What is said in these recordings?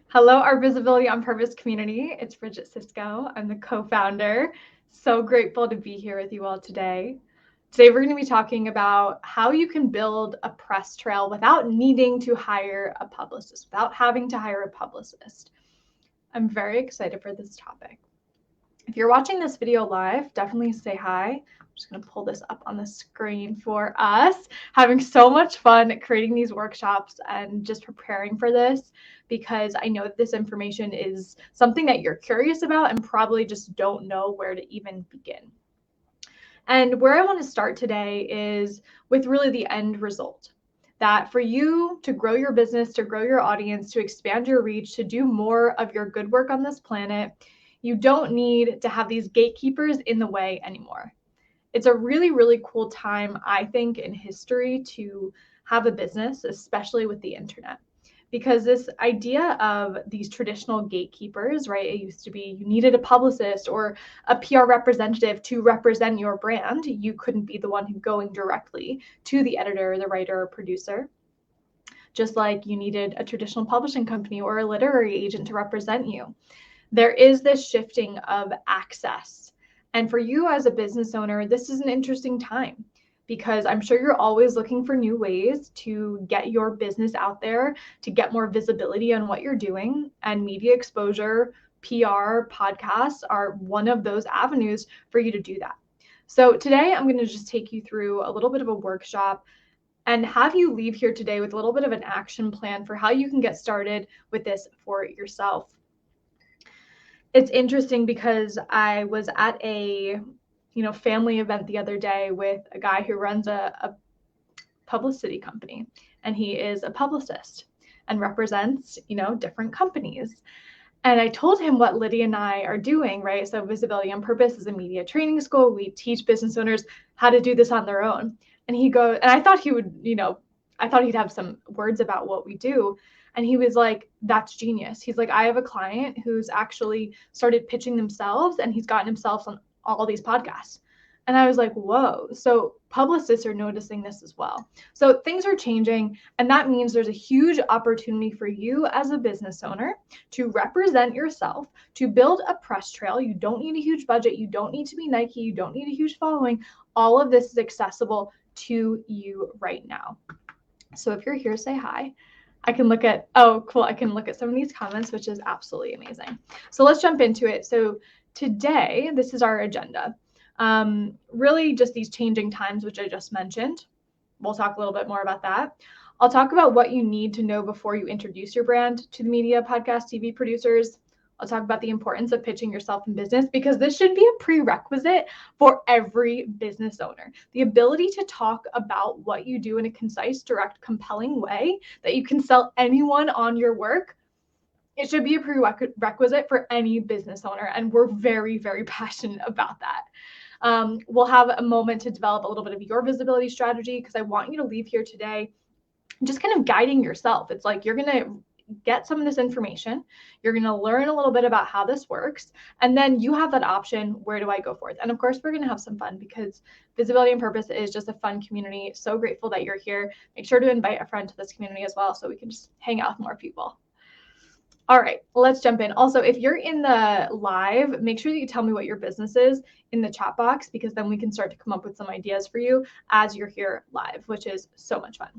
Hello, our Visibility on Purpose community. It's Bridget Cisco. I'm the co-founder. So grateful to be here with you all today. Today, we're going to be talking about how you can build a press trail without needing to hire a publicist, without having to hire a publicist. I'm very excited for this topic. If you're watching this video live, definitely say hi. I'm just going to pull this up on the screen for us. Having so much fun creating these workshops and just preparing for this, because I know that this information is something that you're curious about and probably just don't know where to even begin. And where I want to start today is with really the end result. That for you to grow your business, to grow your audience, to expand your reach, to do more of your good work on this planet, you don't need to have these gatekeepers in the way anymore. It's a really, really cool time, I think, in history to have a business, especially with the internet. Because this idea of these traditional gatekeepers, right? It used to be you needed a publicist or a PR representative to represent your brand. You couldn't be the one who going directly to the editor, the writer, or producer. Just like you needed a traditional publishing company or a literary agent to represent you. There is this shifting of access. And for you as a business owner, this is an interesting time because I'm sure you're always looking for new ways to get your business out there, to get more visibility on what you're doing. And media exposure, PR, podcasts are one of those avenues for you to do that. So today I'm going to just take you through a little bit of a workshop and have you leave here today with a little bit of an action plan for how you can get started with this for yourself. It's interesting because I was at a family event the other day with a guy who runs a publicity company, and he is a publicist and represents different companies. And I told him what Lydia and I are doing, right? So Visibility on Purpose is a media training school. We teach business owners how to do this on their own. And he goes, and I thought he would, I thought he'd have some words about what we do. And he was like, that's genius. He's like, I have a client who's actually started pitching themselves and he's gotten himself on all these podcasts. And I was like, whoa. So publicists are noticing this as well. So things are changing. And that means there's a huge opportunity for you as a business owner to represent yourself, to build a press trail. You don't need a huge budget. You don't need to be Nike. You don't need a huge following. All of this is accessible to you right now. So if you're here, say hi. I can look at, oh, cool. I can look at some of these comments, which is absolutely amazing. So let's jump into it. So today, this is our agenda. Really just these changing times, which I just mentioned. We'll talk a little bit more about that. I'll talk about what you need to know before you introduce your brand to the media, podcast, TV producers. I'll talk about the importance of pitching yourself in business, because this should be a prerequisite for every business owner. The ability to talk about what you do in a concise, direct, compelling way that you can sell anyone on your work. It should be a prerequisite for any business owner. And we're very, very passionate about that. We'll have a moment to develop a little bit of your visibility strategy, because I want you to leave here today just kind of guiding yourself. It's like you're going to get some of this information. You're going to learn a little bit about how this works. And then you have that option. Where do I go forth? And of course, we're going to have some fun, because Visibility on Purpose is just a fun community. So grateful that you're here. Make sure to invite a friend to this community as well, so we can just hang out with more people. All right, let's jump in. Also, if you're in the live, make sure that you tell me what your business is in the chat box, because then we can start to come up with some ideas for you as you're here live, which is so much fun.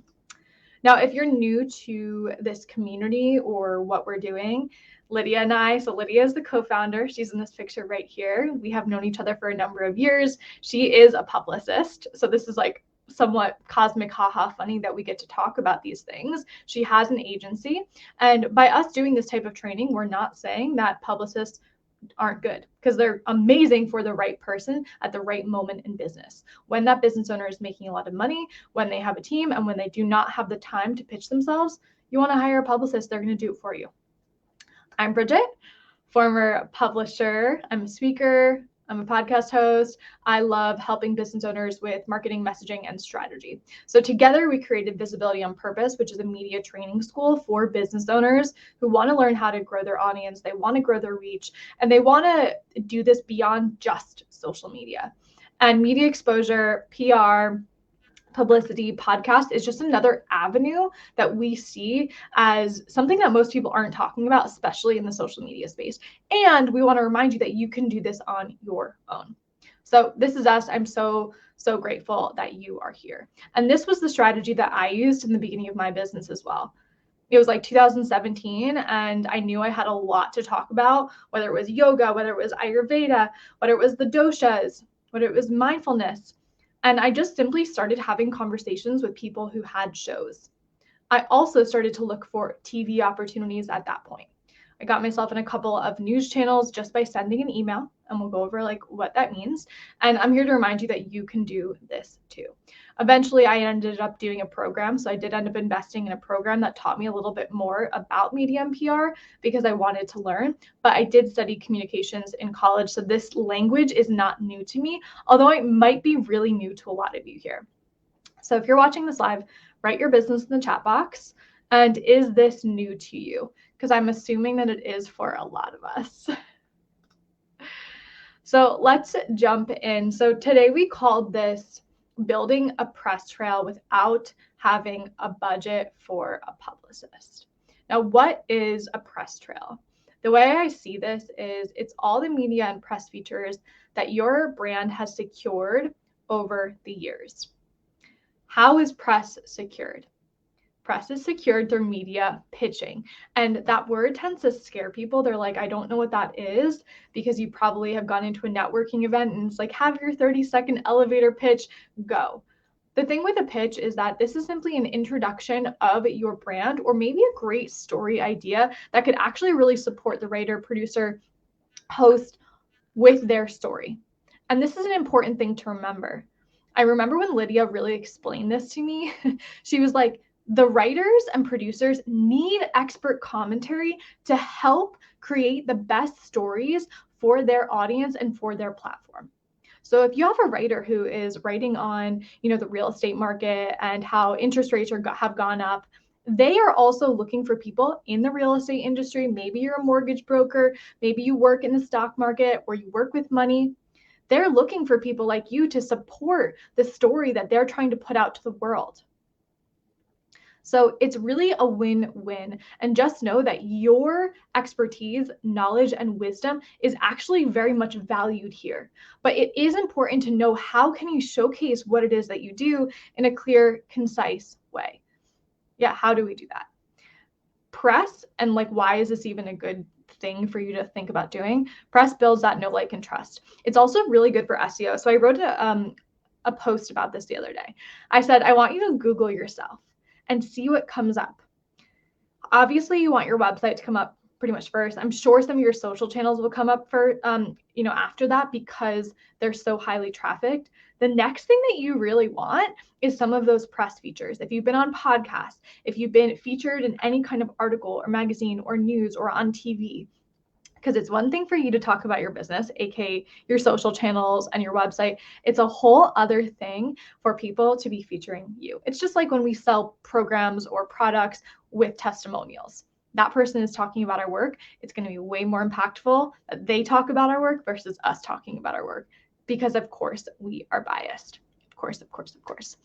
Now, if you're new to this community or what we're doing, Lydia and I, so Lydia is the co-founder. She's in this picture right here. We have known each other for a number of years. She is a publicist. So this is like somewhat cosmic haha funny that we get to talk about these things. She has an agency. And by us doing this type of training, we're not saying that publicists aren't good, because they're amazing for the right person at the right moment in business. When that business owner is making a lot of money, when they have a team, and when they do not have the time to pitch themselves, you want to hire a publicist. They're going to do it for you. I'm Bridget, former publisher. I'm a speaker. I'm a podcast host. I love helping business owners with marketing, messaging, and strategy. So together we created Visibility on Purpose, which is a media training school for business owners who want to learn how to grow their audience. They want to grow their reach, and they want to do this beyond just social media. And media exposure, PR, publicity, podcast is just another avenue that we see as something that most people aren't talking about, especially in the social media space. And we want to remind you that you can do this on your own. So this is us. I'm so grateful that you are here. And this was the strategy that I used in the beginning of my business as well. It was like 2017, and I knew I had a lot to talk about, whether it was yoga, whether it was Ayurveda, whether it was the doshas, whether it was mindfulness. And I just simply started having conversations with people who had shows. I also started to look for TV opportunities at that point. I got myself in a couple of news channels just by sending an email, and we'll go over like what that means. And I'm here to remind you that you can do this too. Eventually, I ended up doing a program. So I did end up investing in a program that taught me a little bit more about media and PR because I wanted to learn. But I did study communications in college. So this language is not new to me, although it might be really new to a lot of you here. So if you're watching this live, write your business in the chat box. And is this new to you? Because I'm assuming that it is for a lot of us. So let's jump in. So today we called this building a press trail without having a budget for a publicist. Now, what is a press trail? The way I see this is it's all the media and press features that your brand has secured over the years. How is press secured? Press is secured through media pitching. And that word tends to scare people. They're like, I don't know what that is, because you probably have gone into a networking event and it's like, have your 30-second elevator pitch, go. The thing with a pitch is that this is simply an introduction of your brand, or maybe a great story idea that could actually really support the writer, producer, host with their story. And this is an important thing to remember. I remember when Lydia really explained this to me. She was like, the writers and producers need expert commentary to help create the best stories for their audience and for their platform. So if you have a writer who is writing on, the real estate market and how interest rates have gone up, they are also looking for people in the real estate industry. Maybe you're a mortgage broker, maybe you work in the stock market, or you work with money. They're looking for people like you to support the story that they're trying to put out to the world. So it's really a win-win. And just know that your expertise, knowledge, and wisdom is actually very much valued here. But it is important to know, how can you showcase what it is that you do in a clear, concise way? Yeah, how do we do that? Press, and like, why is this even a good thing for you to think about doing? Press builds that know, like, and trust. It's also really good for SEO. So I wrote a post about this the other day. I said, I want you to Google yourself and see what comes up. Obviously, you want your website to come up pretty much first. I'm sure some of your social channels will come up for, after that, because they're so highly trafficked. The next thing that you really want is some of those press features. If you've been on podcasts, if you've been featured in any kind of article or magazine or news or on TV, because it's one thing for you to talk about your business, aka your social channels and your website. It's a whole other thing for people to be featuring you. It's just like when we sell programs or products with testimonials. That person is talking about our work. It's going to be way more impactful that they talk about our work versus us talking about our work, because of course we are biased. Of course.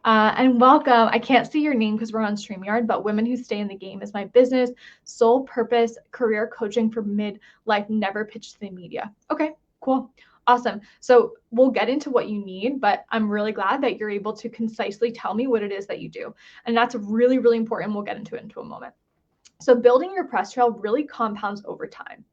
And welcome. I can't see your name because we're on StreamYard, but Women Who Stay in the Game is my business. Sole purpose, career coaching for midlife, never pitch to the media. Okay, cool. Awesome. So we'll get into what you need, but I'm really glad that you're able to concisely tell me what it is that you do. And that's really, really important. We'll get into it into a moment. So building your press trail really compounds over time.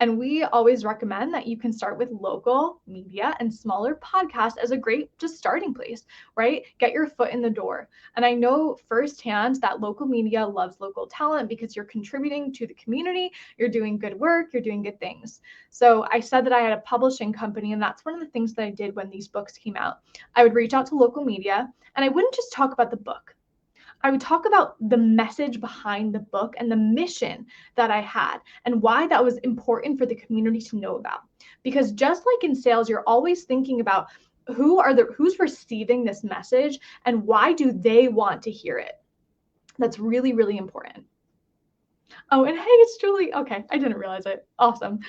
And we always recommend that you can start with local media and smaller podcasts as a great just starting place, right? Get your foot in the door. And I know firsthand that local media loves local talent because you're contributing to the community, you're doing good work, you're doing good things. So I said that I had a publishing company, and that's one of the things that I did when these books came out. I would reach out to local media, and I wouldn't just talk about the book. I would talk about the message behind the book and the mission that I had and why that was important for the community to know about. Because just like in sales, you're always thinking about who's receiving this message and why do they want to hear it. That's really, really important. Oh, and hey, it's Julie. Okay, I didn't realize it. Awesome.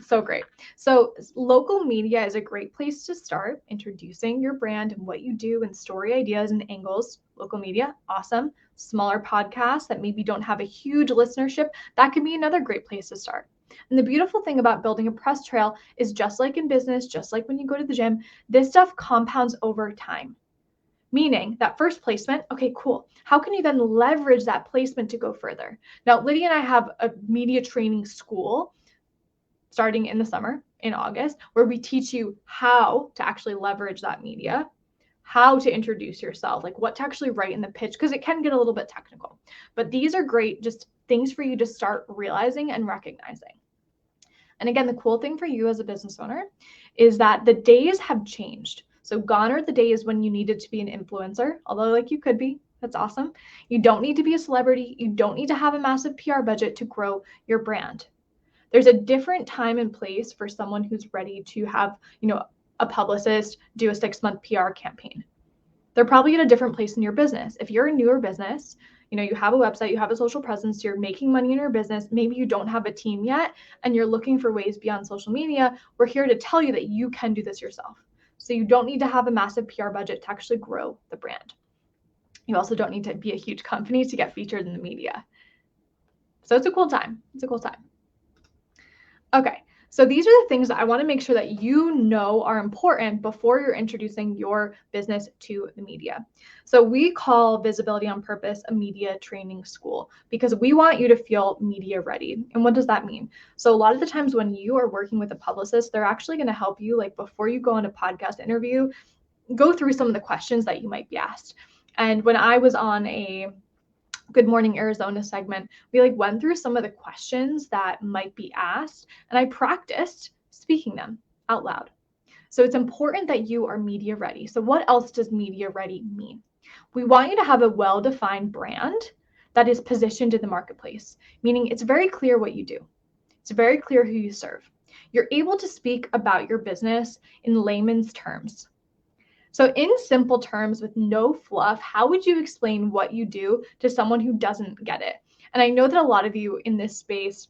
So great. So local media is a great place to start introducing your brand and what you do and story ideas and angles. Local media, awesome. Smaller podcasts that maybe don't have a huge listenership, that can be another great place to start. And the beautiful thing about building a press trail is just like in business, just like when you go to the gym, this stuff compounds over time. Meaning that first placement, okay, cool. How can you then leverage that placement to go further? Now, Lydia and I have a media training school starting in the summer in August, where we teach you how to actually leverage that media, how to introduce yourself, like what to actually write in the pitch, because it can get a little bit technical. But these are great just things for you to start realizing and recognizing. And again, the cool thing for you as a business owner is that the days have changed. So gone are the days when you needed to be an influencer, although like you could be, that's awesome. You don't need to be a celebrity. You don't need to have a massive PR budget to grow your brand. There's a different time and place for someone who's ready to have, a publicist do a 6-month PR campaign. They're probably at a different place in your business. If you're a newer business, you have a website, you have a social presence, you're making money in your business, maybe you don't have a team yet, and you're looking for ways beyond social media, we're here to tell you that you can do this yourself. So you don't need to have a massive PR budget to actually grow the brand. You also don't need to be a huge company to get featured in the media. So it's a cool time. It's a cool time. Okay. So these are the things that I want to make sure that you know are important before you're introducing your business to the media. So we call Visibility on Purpose a media training school because we want you to feel media ready. And what does that mean? So a lot of the times when you are working with a publicist, they're actually going to help you, like before you go on a podcast interview, go through some of the questions that you might be asked. And when I was on a Good Morning Arizona segment, we went through some of the questions that might be asked, and I practiced speaking them out loud. So it's important that you are media ready. So what else does media ready mean? We want you to have a well-defined brand that is positioned in the marketplace, meaning it's very clear what you do. It's very clear who you serve. You're able to speak about your business in layman's terms. So in simple terms, with no fluff, how would you explain what you do to someone who doesn't get it? And I know that a lot of you in this space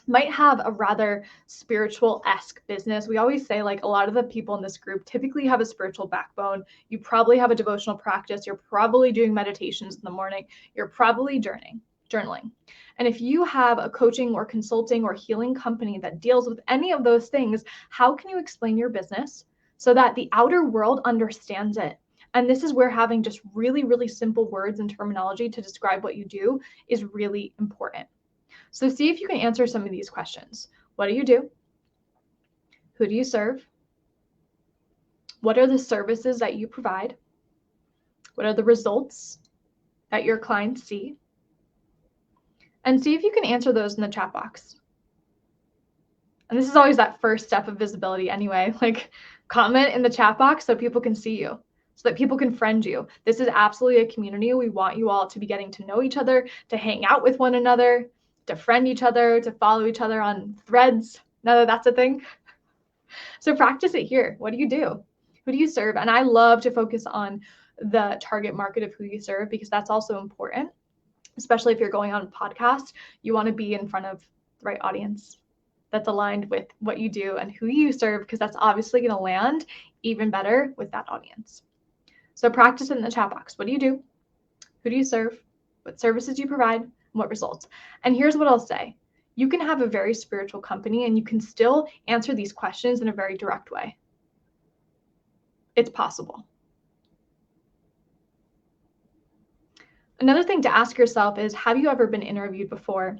might have a rather spiritual-esque business. We always say a lot of the people in this group typically have a spiritual backbone. You probably have a devotional practice. You're probably doing meditations in the morning. You're probably journaling. And if you have a coaching or consulting or healing company that deals with any of those things, how can you explain your business so that the outer world understands it? And this is where having just really, really simple words and terminology to describe what you do is really important. So see if you can answer some of these questions. What do you do? Who do you serve? What are the services that you provide? What are the results that your clients see? And see if you can answer those in the chat box. And this is always that first step of visibility anyway, comment in the chat box so people can see you, so that people can friend you. This is absolutely a community. We want you all to be getting to know each other, to hang out with one another, to friend each other, to follow each other on threads. Now that that's a thing. So practice it here. What do you do? Who do you serve? And I love to focus on the target market of who you serve because that's also important, especially if you're going on a podcast. You want to be in front of the right audience that's aligned with what you do and who you serve, because that's obviously going to land even better with that audience. So practice it in the chat box. What do you do? Who do you serve? What services do you provide? And what results? And here's what I'll say. You can have a very spiritual company and you can still answer these questions in a very direct way. It's possible. Another thing to ask yourself is, have you ever been interviewed before?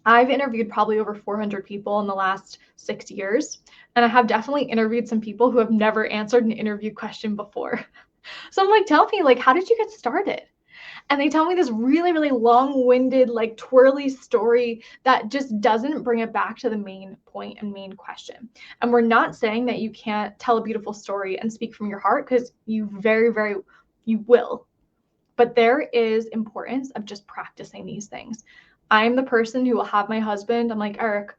I've interviewed probably over 400 people in the last 6 years, and I have definitely interviewed some people who have never answered an interview question before. So I'm tell me, how did you get started? And they tell me this really, really long-winded, twirly story that just doesn't bring it back to the main point and main question. And we're not saying that you can't tell a beautiful story and speak from your heart, because you you will. But there is importance of just practicing these things. I'm the person who will have my husband, I'm like, Eric,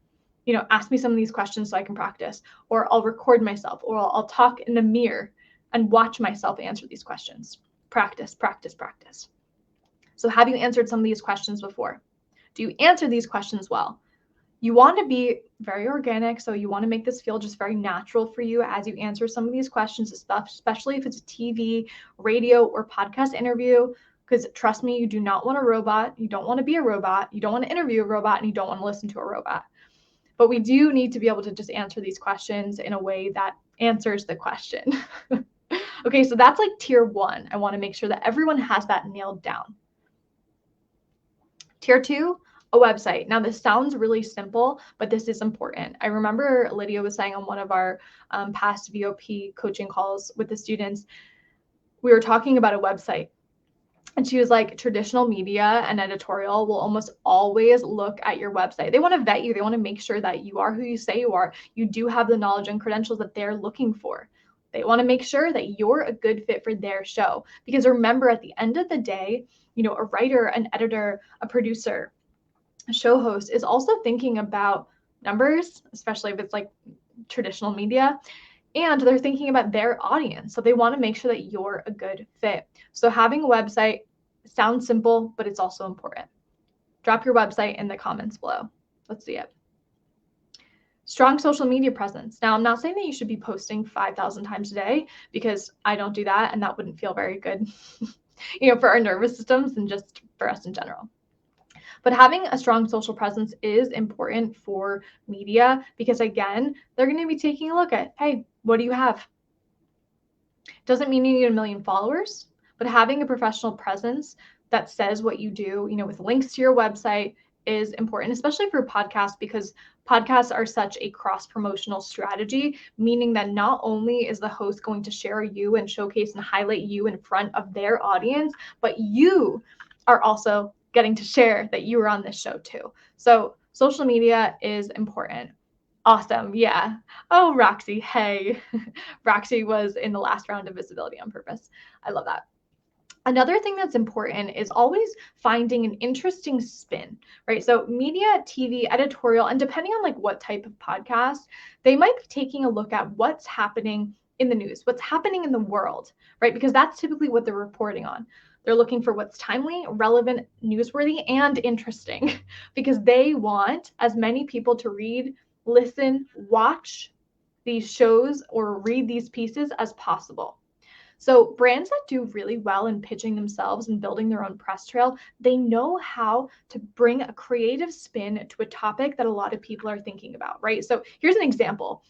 ask me some of these questions so I can practice. Or I'll record myself, or I'll talk in the mirror and watch myself answer these questions. Practice, practice, practice. So have you answered some of these questions before? Do you answer these questions well? You want to be very organic, so you want to make this feel just very natural for you as you answer some of these questions, especially if it's a TV, radio, or podcast interview, because trust me, you do not want a robot. You don't want to be a robot. You don't want to interview a robot, and you don't want to listen to a robot. But we do need to be able to just answer these questions in a way that answers the question. Okay, so that's like tier 1. I want to make sure that everyone has that nailed down. Tier 2, a website. Now, this sounds really simple, but this is important. I remember Lydia was saying on one of our past VOP coaching calls with the students, we were talking about a website. And she was like, traditional media and editorial will almost always look at your website. They want to vet you. They want to make sure that you are who you say you are. You do have the knowledge and credentials that they're looking for. They want to make sure that you're a good fit for their show. Because remember, at the end of the day, a writer, an editor, a producer, a show host is also thinking about numbers, especially if it's like traditional media, and they're thinking about their audience. So they want to make sure that you're a good fit. So having a website sounds simple, but it's also important. Drop your website in the comments below. Let's see it. Strong social media presence. Now, I'm not saying that you should be posting 5,000 times a day, because I don't do that, and that wouldn't feel very good, for our nervous systems and just for us in general. But having a strong social presence is important for media, because again, they're going to be taking a look at, hey, what do you have? Doesn't mean you need 1 million followers, but having a professional presence that says what you do, with links to your website is important, especially for podcasts, because podcasts are such a cross-promotional strategy, meaning that not only is the host going to share you and showcase and highlight you in front of their audience, but you are also getting to share that you were on this show too. So social media is important. Awesome. Yeah. Oh, Roxy. Hey, Roxy was in the last round of Visibility on Purpose. I love that. Another thing that's important is always finding an interesting spin, right? So media, TV, editorial, and depending on like what type of podcast, they might be taking a look at what's happening in the news, what's happening in the world, right? Because that's typically what they're reporting on. They're looking for what's timely, relevant, newsworthy, and interesting, because they want as many people to read, listen, watch these shows or read these pieces as possible. So brands that do really well in pitching themselves and building their own press trail, they know how to bring a creative spin to a topic that a lot of people are thinking about, right? So here's an example.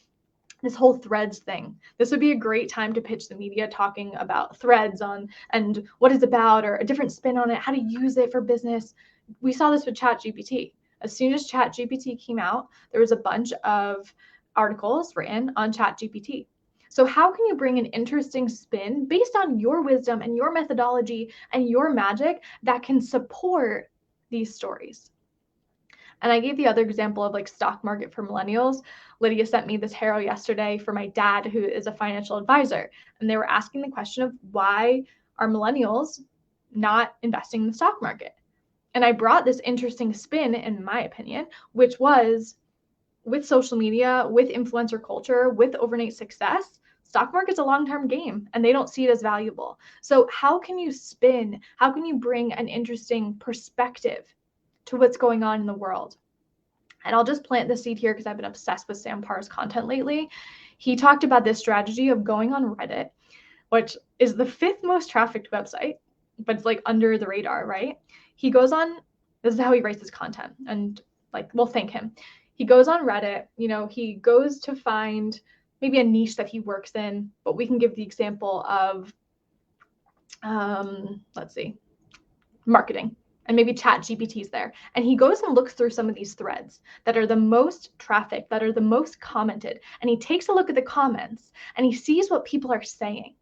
This whole Threads thing. This would be a great time to pitch the media, talking about Threads and what it's about, or a different spin on it, how to use it for business. We saw this with ChatGPT. As soon as ChatGPT came out, there was a bunch of articles written on ChatGPT. So how can you bring an interesting spin based on your wisdom and your methodology and your magic that can support these stories? And I gave the other example of like stock market for millennials. Lydia sent me this tarot yesterday for my dad, who is a financial advisor. And they were asking the question of, why are millennials not investing in the stock market? And I brought this interesting spin, in my opinion, which was, with social media, with influencer culture, with overnight success, stock market's a long-term game and they don't see it as valuable. So how can you spin? How can you bring an interesting perspective to what's going on in the world? And I'll just plant the seed here because I've been obsessed with Sam Parr's content lately. He talked about this strategy of going on Reddit, which is the 5th most trafficked website, but it's like under the radar, right? He goes on, this is how he writes his content, and like, we'll thank him. He goes on Reddit, he goes to find maybe a niche that he works in, but we can give the example of, let's see, marketing. And maybe ChatGPT's there. And he goes and looks through some of these threads that are the most trafficked, that are the most commented. And he takes a look at the comments and he sees what people are saying.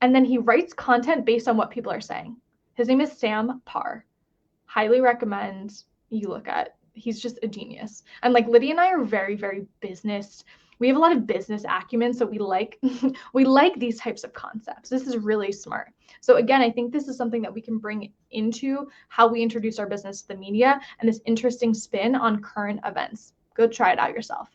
And then he writes content based on what people are saying. His name is Sam Parr. Highly recommend you look at. He's just a genius. And like Lydia and I are very, very business. We have a lot of business acumen, so we like these types of concepts. This is really smart. So again, I think this is something that we can bring into how we introduce our business to the media, and this interesting spin on current events. Go try it out yourself.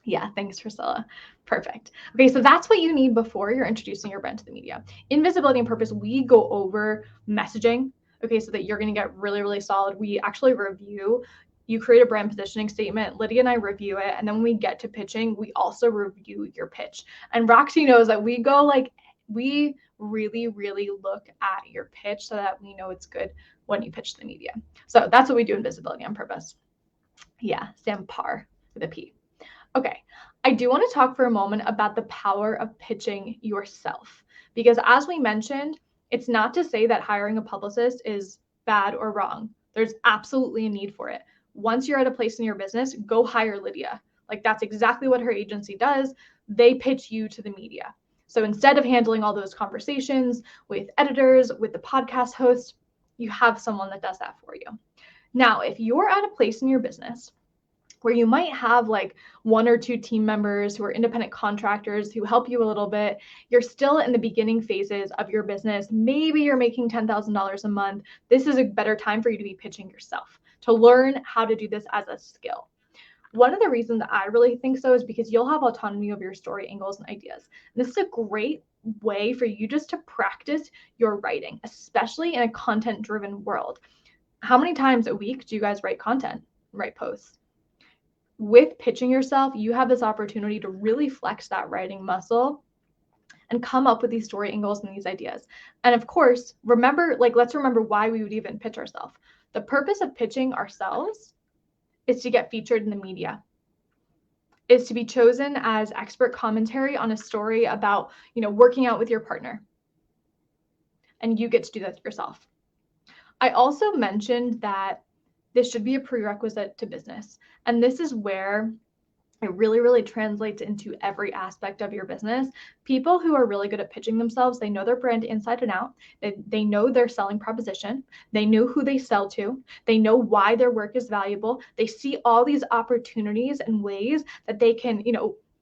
Yeah, thanks, Priscilla. Perfect. Okay, so that's what you need before you're introducing your brand to the media. In Visibility and Purpose, we go over messaging. okay, so that you're going to get really, really solid. We actually review. You create a brand positioning statement. Lydia and I review it. And then when we get to pitching, we also review your pitch. And Roxy knows that we really, really look at your pitch so that we know it's good when you pitch the media. So that's what we do in Visibility on Purpose. Yeah, Sam Parr with a P. Okay, I do want to talk for a moment about the power of pitching yourself. Because as we mentioned, it's not to say that hiring a publicist is bad or wrong. There's absolutely a need for it. Once you're at a place in your business, go hire Lydia. Like that's exactly what her agency does. They pitch you to the media. So instead of handling all those conversations with editors, with the podcast host, you have someone that does that for you. Now, if you're at a place in your business where you might have like 1 or 2 team members who are independent contractors who help you a little bit, you're still in the beginning phases of your business. Maybe you're making $10,000 a month. This is a better time for you to be pitching yourself, to learn how to do this as a skill. One of the reasons that I really think so is because you'll have autonomy over your story angles and ideas. And this is a great way for you just to practice your writing, especially in a content-driven world. How many times a week do you guys write content, write posts? With pitching yourself, you have this opportunity to really flex that writing muscle and come up with these story angles and these ideas. And of course, let's remember why we would even pitch ourselves. The purpose of pitching ourselves is to get featured in the media, is to be chosen as expert commentary on a story about, working out with your partner. And you get to do that yourself. I also mentioned that this should be a prerequisite to business. And this is where it really, really translates into every aspect of your business. People who are really good at pitching themselves, they know their brand inside and out. They know their selling proposition. They know who they sell to. They know why their work is valuable. They see all these opportunities and ways that they can,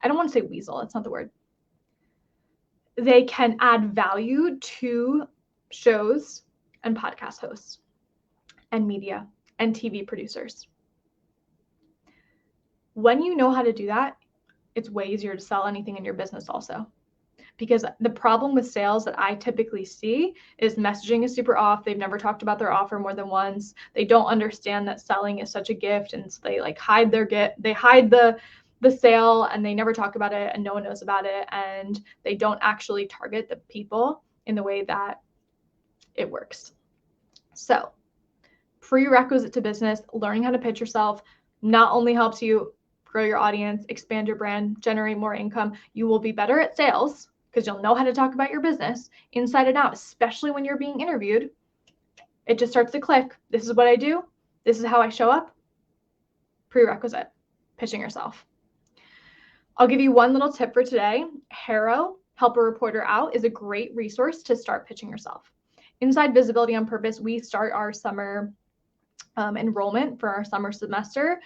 I don't want to say weasel, that's not the word. They can add value to shows and podcast hosts and media and TV producers. When you know how to do that, it's way easier to sell anything in your business also. Because the problem with sales that I typically see is messaging is super off. They've never talked about their offer more than once. They don't understand that selling is such a gift, and so they hide their gift. They hide the sale, and they never talk about it, and no one knows about it, and they don't actually target the people in the way that it works. So, prerequisite to business, learning how to pitch yourself not only helps you grow your audience, expand your brand, generate more income. You will be better at sales because you'll know how to talk about your business inside and out, especially when you're being interviewed. It just starts to click. This is what I do. This is how I show up. Prerequisite, pitching yourself. I'll give you one little tip for today. HARO, Help a Reporter Out, is a great resource to start pitching yourself. Inside Visibility on Purpose, we start our summer enrollment for our summer semester.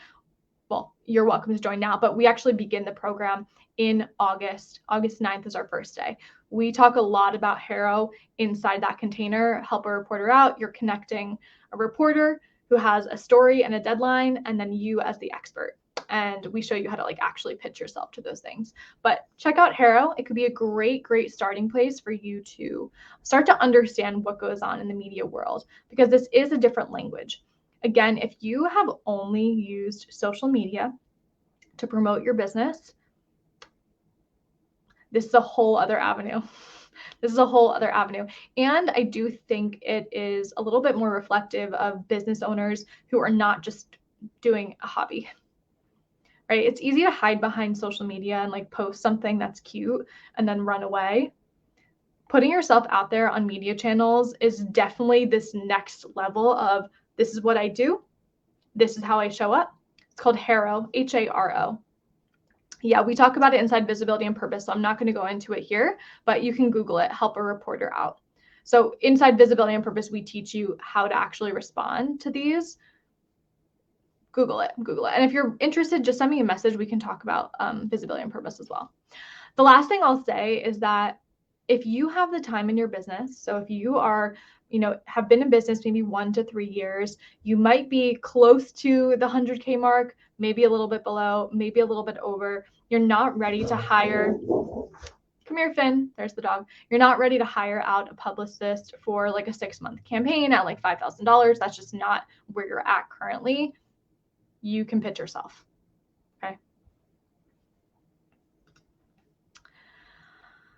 Well, you're welcome to join now, but we actually begin the program in August. August 9th is our first day. We talk a lot about HARO inside that container, Help a Reporter Out. You're connecting a reporter who has a story and a deadline, and then you as the expert. And we show you how to actually pitch yourself to those things. But check out HARO. It could be a great, great starting place for you to start to understand what goes on in the media world, because this is a different language. Again, if you have only used social media to promote your business, this is a whole other avenue. This is a whole other avenue. And I do think it is a little bit more reflective of business owners who are not just doing a hobby, right? It's easy to hide behind social media and post something that's cute and then run away. Putting yourself out there on media channels is definitely this next level of, this is what I do. This is how I show up. It's called HARO, HARO. Yeah, we talk about it inside Visibility and Purpose, so I'm not going to go into it here, but you can Google it, Help a Reporter Out. So inside Visibility and Purpose, we teach you how to actually respond to these. Google it. And if you're interested, just send me a message. We can talk about Visibility and Purpose as well. The last thing I'll say is that if you have the time in your business, so if you are have been in business maybe 1 to 3 years, you might be close to the 100K mark, maybe a little bit below, maybe a little bit over. You're not ready to hire come here, Finn, there's the dog. You're not ready to hire out a publicist for like a 6-month campaign at like $5,000. That's just not where you're at currently. You can pitch yourself. Okay.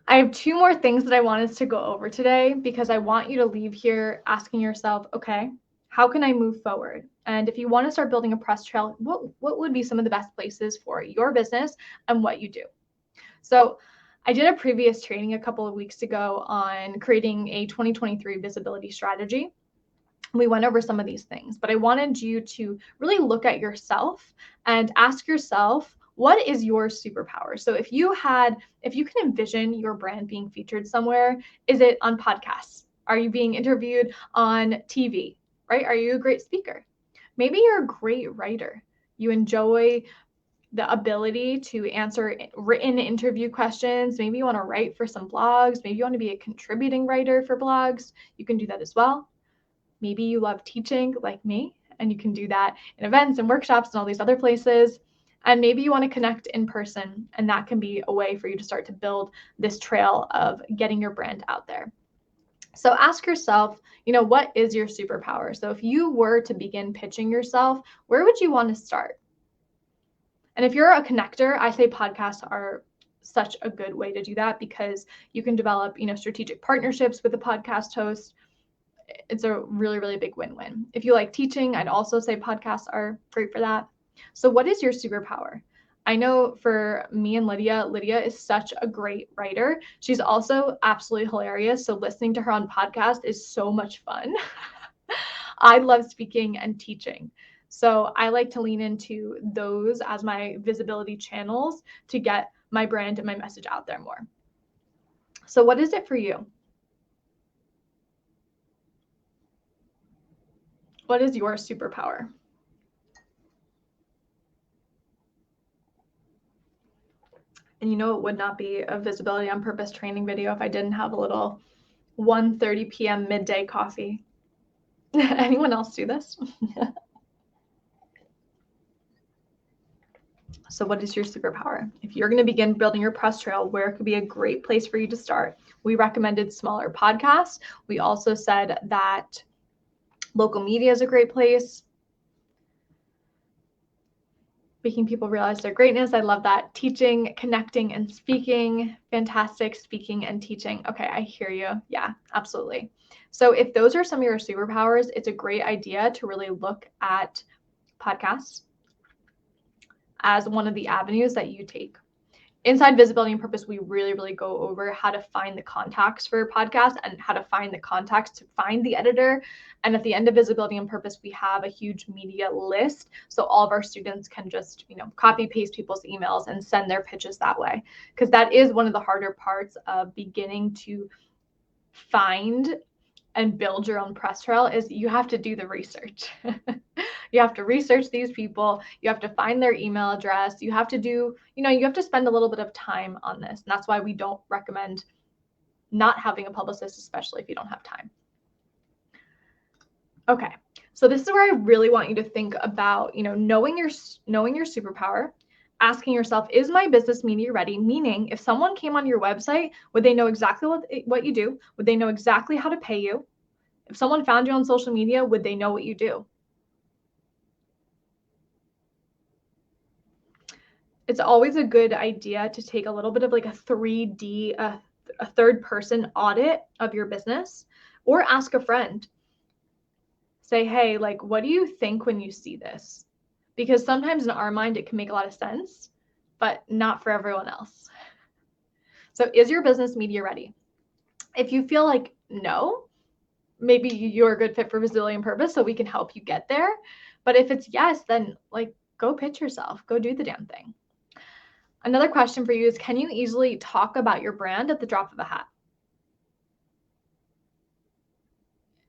I have 2 more things that I want us to go over today because I want you to leave here asking yourself, okay, how can I move forward? And if you want to start building a press trail, what would be some of the best places for your business and what you do? So I did a previous training a couple of weeks ago on creating a 2023 visibility strategy. We went over some of these things, but I wanted you to really look at yourself and ask yourself, what is your superpower? So if you can envision your brand being featured somewhere, is it on podcasts? Are you being interviewed on TV, right? Are you a great speaker? Maybe you're a great writer. You enjoy the ability to answer written interview questions. Maybe you want to write for some blogs. Maybe you want to be a contributing writer for blogs. You can do that as well. Maybe you love teaching like me, and you can do that in events and workshops and all these other places. And maybe you want to connect in person, and that can be a way for you to start to build this trail of getting your brand out there. So ask yourself, what is your superpower? So if you were to begin pitching yourself, where would you want to start? And if you're a connector, I say podcasts are such a good way to do that because you can develop, strategic partnerships with a podcast host. It's a really, really big win-win. If you like teaching, I'd also say podcasts are great for that. So what is your superpower? I know for me and Lydia is such a great writer. She's also absolutely hilarious. So listening to her on podcast is so much fun. I love speaking and teaching. So I like to lean into those as my visibility channels to get my brand and my message out there more. So what is it for you? What is your superpower? And it would not be a visibility on purpose training video if I didn't have a little 1:30 p.m. midday coffee. Anyone else do this? So what is your superpower? If you're going to begin building your press trail, where could be a great place for you to start? We recommended smaller podcasts. We also said that local media is a great place. Making people realize their greatness. I love that. Teaching, connecting, and speaking. Fantastic. Speaking and teaching. Okay, I hear you. Yeah, absolutely. So if those are some of your superpowers, it's a great idea to really look at podcasts as one of the avenues that you take. Inside Visibility and Purpose, we really, really go over how to find the contacts for a podcast and how to find the contacts to find the editor. And at the end of Visibility and Purpose, we have a huge media list. So all of our students can just, copy paste people's emails and send their pitches that way. Because that is one of the harder parts of beginning to find and build your own press trail is you have to do the research. You have to research these people. You have to find their email address. You have to do, you have to spend a little bit of time on this. And that's why we don't recommend not having a publicist, especially if you don't have time. Okay, so this is where I really want you to think about, knowing your superpower, asking yourself, is my business media ready? Meaning, if someone came on your website, would they know exactly what you do? Would they know exactly how to pay you? If someone found you on social media, would they know what you do? It's always a good idea to take a little bit of like a 3D, a third person audit of your business, or ask a friend. Say, hey, like, what do you think when you see this? Because sometimes in our mind, it can make a lot of sense, but not for everyone else. So is your business media ready? If you feel like no, maybe you're a good fit for Visibility and Purpose, so we can help you get there. But if it's yes, then like go pitch yourself, go do the damn thing. Another question for you is, can you easily talk about your brand at the drop of a hat?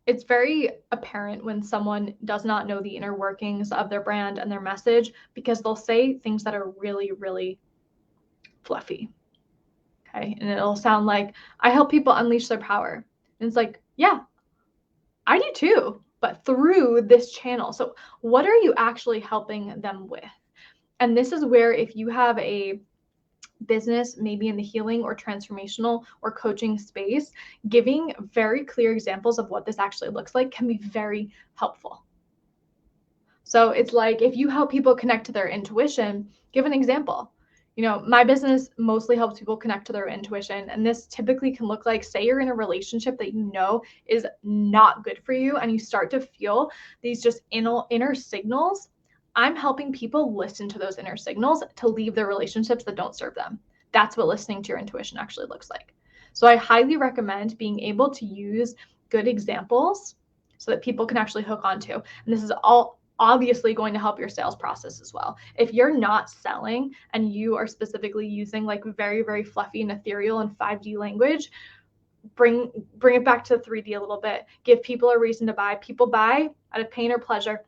It's very apparent when someone does not know the inner workings of their brand and their message because they'll say things that are really, really fluffy. Okay. And it'll sound like, I help people unleash their power. And it's like, yeah, I do too, but through this channel. So what are you actually helping them with? And this is where if you have a business, maybe in the healing or transformational or coaching space, giving very clear examples of what this actually looks like can be very helpful. So it's like if you help people connect to their intuition, give an example. My business mostly helps people connect to their intuition. And this typically can look like, say you're in a relationship that is not good for you, and you start to feel these just inner signals. I'm helping people listen to those inner signals to leave their relationships that don't serve them. That's what listening to your intuition actually looks like. So I highly recommend being able to use good examples so that people can actually hook onto. And this is all obviously going to help your sales process as well. If you're not selling and you are specifically using like very, very fluffy and ethereal and 5D language, bring it back to 3D a little bit. Give people a reason to buy. People buy out of pain or pleasure.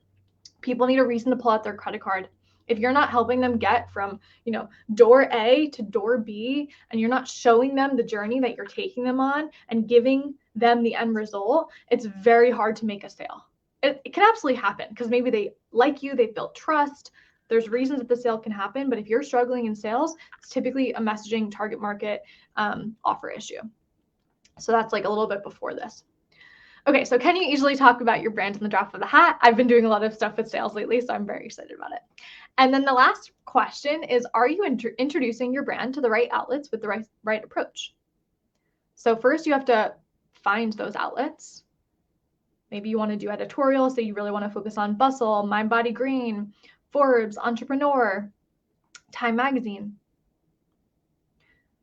People need a reason to pull out their credit card. If you're not helping them get from, door A to door B, and you're not showing them the journey that you're taking them on and giving them the end result, it's very hard to make a sale. It can absolutely happen because maybe they like you, they've built trust. There's reasons that the sale can happen, but if you're struggling in sales, it's typically a messaging, target market, offer issue. So that's like a little bit before this. Okay, so can you easily talk about your brand in the drop of the hat? I've been doing a lot of stuff with sales lately, so I'm very excited about it. And then the last question is, are you introducing your brand to the right outlets with the right approach? So first you have to find those outlets. Maybe you want to do editorial, so you really want to focus on Bustle, Mind Body Green, Forbes, Entrepreneur, Time Magazine.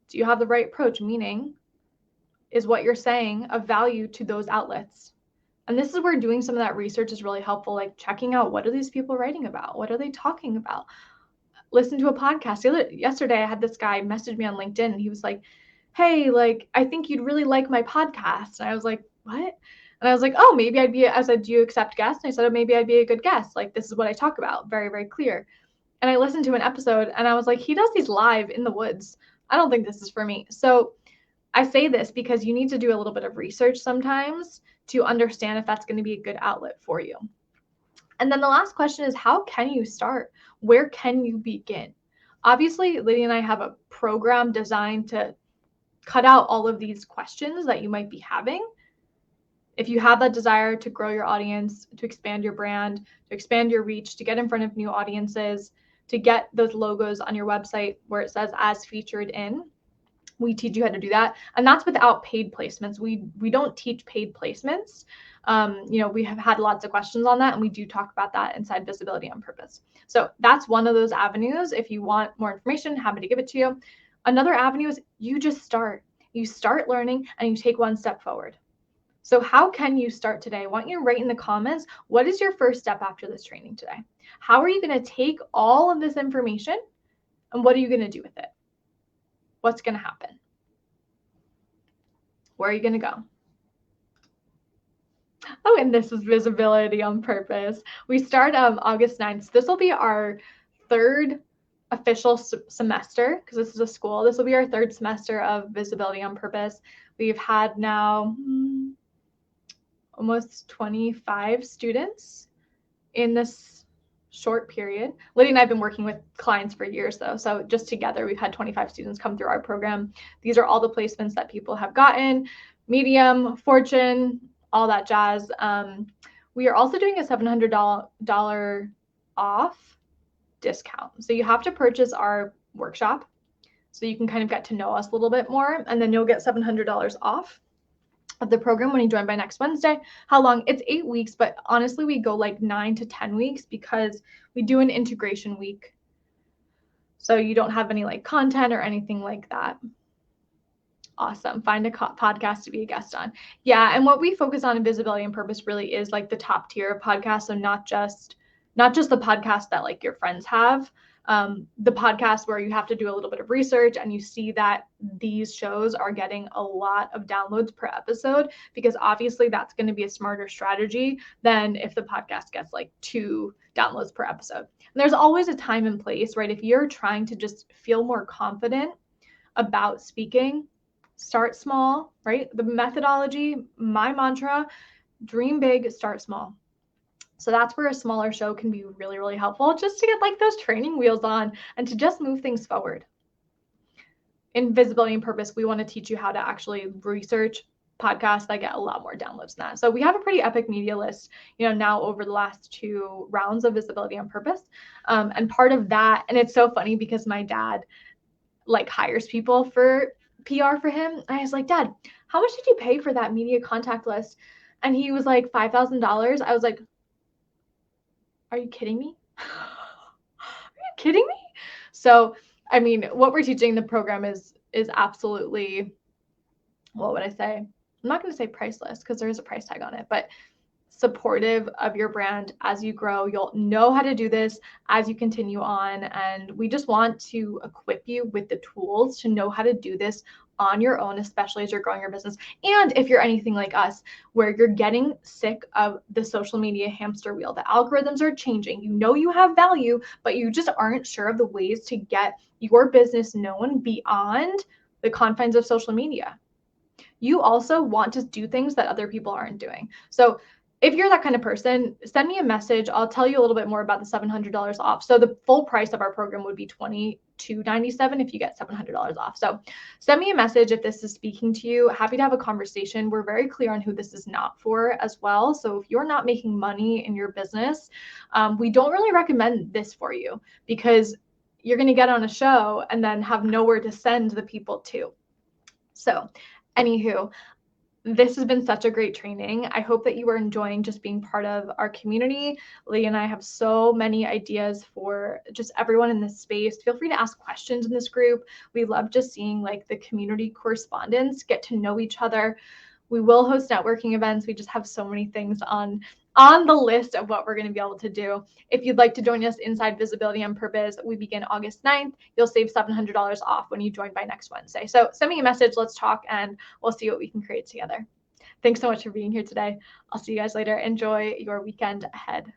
Do you have the right approach? Meaning, is what you're saying of value to those outlets? And this is where doing some of that research is really helpful, like checking out, what are these people writing about? What are they talking about? Listen to a podcast. Yesterday, I had this guy message me on LinkedIn, and he was like, hey, like, I think you'd really like my podcast. And I was like, what? And I was like, oh, maybe I said, do you accept guests? And I said, oh, maybe I'd be a good guest. Like, this is what I talk about. Very, very clear. And I listened to an episode and I was like, he does these live in the woods. I don't think this is for me. So I say this because you need to do a little bit of research sometimes to understand if that's going to be a good outlet for you. And then the last question is, how can you start? Where can you begin? Obviously, Lydia and I have a program designed to cut out all of these questions that you might be having. If you have that desire to grow your audience, to expand your brand, to expand your reach, to get in front of new audiences, to get those logos on your website where it says as featured in, we teach you how to do that. And that's without paid placements. We don't teach paid placements. We have had lots of questions on that, and we do talk about that inside Visibility on Purpose. So that's one of those avenues. If you want more information, happy to give it to you. Another avenue is you just start. You start learning and you take one step forward. So how can you start today? I want you to write in the comments, what is your first step after this training today? How are you going to take all of this information and what are you going to do with it? What's going to happen? Where are you going to go? Oh, and this is Visibility on Purpose. We start August 9th. So this will be our third official semester because this is a school. This will be our third semester of Visibility on Purpose. We've had now almost 25 students in this short period. Lydia and I have been working with clients for years though. So just together, we've had 25 students come through our program. These are all the placements that people have gotten, Medium, Fortune, all that jazz. We are also doing a $700 off discount. So you have to purchase our workshop so you can kind of get to know us a little bit more, and then you'll get $700 off of the program when you join by next Wednesday. How long? It's 8 weeks, but honestly, we go like 9 to 10 weeks because we do an integration week. So you don't have any like content or anything like that. Awesome. Find a podcast to be a guest on. Yeah. And what we focus on in Visibility and Purpose really is like the top tier of podcasts. So not just the podcast that like your friends have, the podcast where you have to do a little bit of research and you see that these shows are getting a lot of downloads per episode, because obviously that's going to be a smarter strategy than if the podcast gets like 2 downloads per episode. And there's always a time and place, right? If you're trying to just feel more confident about speaking, start small, right? The methodology, my mantra, dream big, start small. So that's where a smaller show can be really, really helpful, just to get like those training wheels on and to just move things forward. in Visibility and Purpose, we want to teach you how to actually research podcasts that get a lot more downloads than that. So we have a pretty epic media list, now over the last 2 rounds of Visibility on Purpose. And part of that, and it's so funny because my dad hires people for PR for him. And I was like, Dad, how much did you pay for that media contact list? And he was like, $5,000. I was like, are you kidding me? Are you kidding me? So, I mean, what we're teaching in the program is absolutely, what would I say? I'm not going to say priceless because there is a price tag on it, but supportive of your brand as you grow. You'll know how to do this as you continue on. And we just want to equip you with the tools to know how to do this on your own, especially as you're growing your business. And if you're anything like us, where you're getting sick of the social media hamster wheel, the algorithms are changing, you have value, but you just aren't sure of the ways to get your business known beyond the confines of social media. You also want to do things that other people aren't doing. So if you're that kind of person, send me a message. I'll tell you a little bit more about the $700 off. So the full price of our program would be $2,297 if you get $700 off. So send me a message if this is speaking to you. Happy to have a conversation. We're very clear on who this is not for as well. So if you're not making money in your business, we don't really recommend this for you, because you're going to get on a show and then have nowhere to send the people to. So anywho, this has been such a great training. I hope that you are enjoying just being part of our community. Lee and I have so many ideas for just everyone in this space. Feel free to ask questions in this group. We love just seeing the community correspondence, get to know each other. We will host networking events. We just have so many things on the list of what we're going to be able to do. If you'd like to join us inside Visibility on Purpose, we begin August 9th. You'll save $700 off when you join by next Wednesday. So send me a message, let's talk, and we'll see what we can create together. Thanks so much for being here today. I'll see you guys later. Enjoy your weekend ahead.